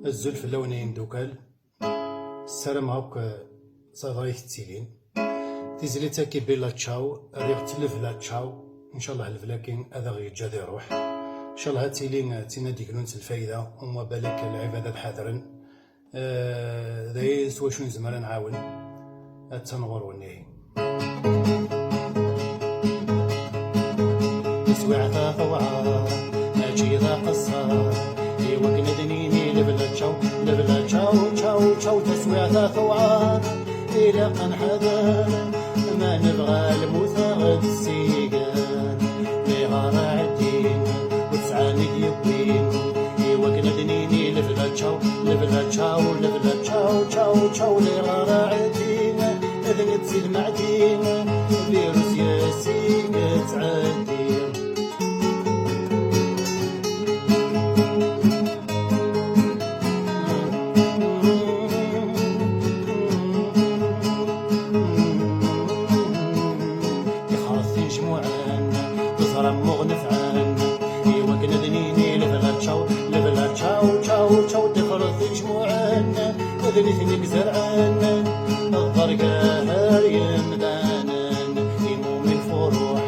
الزلف اللونين دوكال السلام هاوك صغيرة تيلين تيزلي تاكي بلا تشاو ريغ تلف لا تشاو ان شاء الله الفلاكين هذا غير جادي يروح ان شاء الله هاتيلين تينا ديكلونس الفايدة وما بالك العبادة بحذرا ذاي سوا شنو زمان نعاون التنغور والنهي تسويعة طوعة ماشي ذا قصة وكنا دنيني لبلا تشاو لبلا تشاو تشاو تشاو تسويعة طوعة إلى قنحذر ما نبغى الموثى غد السيقان ميغار عدين وتسعاني يبين وكنا دنيني لبلا تشاو لبلا تشاو لبلا تشاو تشاو تشاو لغار عدين إذن تزيد معدين فيروس ياسين تعدين مغنف عنا وكنا دنيني لبلا تشاو لبلا تشاو تشاو تشاو تخرث جموعنا ذنيثني زرعنا الضرقة هاريم دانان يموم الفروح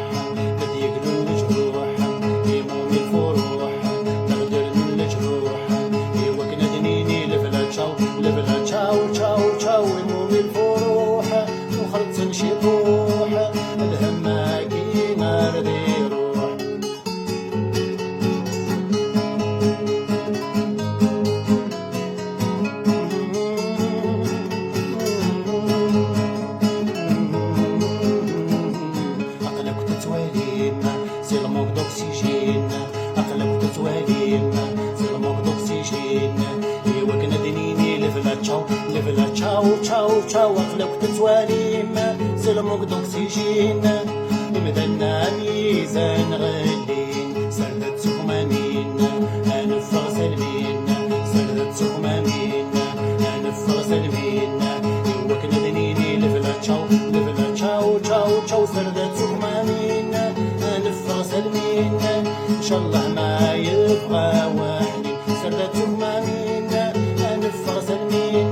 قد يقلوا الجروح يموم الفروح تغدر من الجروح وكنا دنيني لبلا تشاو لبلا تشاو تشاو تشاو يموم الفروح وخرجت نمشي روح الهماكي نار ديرو سلموك دوكسيجين أقلك تتواليم سلموك دوكسيجين وكنا دنيني لفلا تشاو لفلا تشاو تشاو تشاو أقلك تتواليم سلموك دوكسيجين مدنا ميزان غلين سردت سخمامين أنفغ سلمين سردت سخمامين أنفغ سلمين وكنا دنيني لفلا تشاو لفلا تشاو تشاو تشاو سردت سخمامين نفغ سلمين ان شاء الله ما يبغى وحدي سردت مامين نفغ سلمين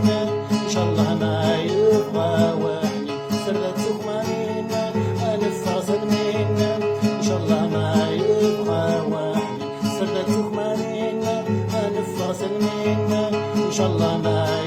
ان شاء الله ما يبغى وحدي سردت مامين نفغ سلمين ان شاء الله ما يبغى وحدي سردت مامين نفغ سلمين ان شاء الله ما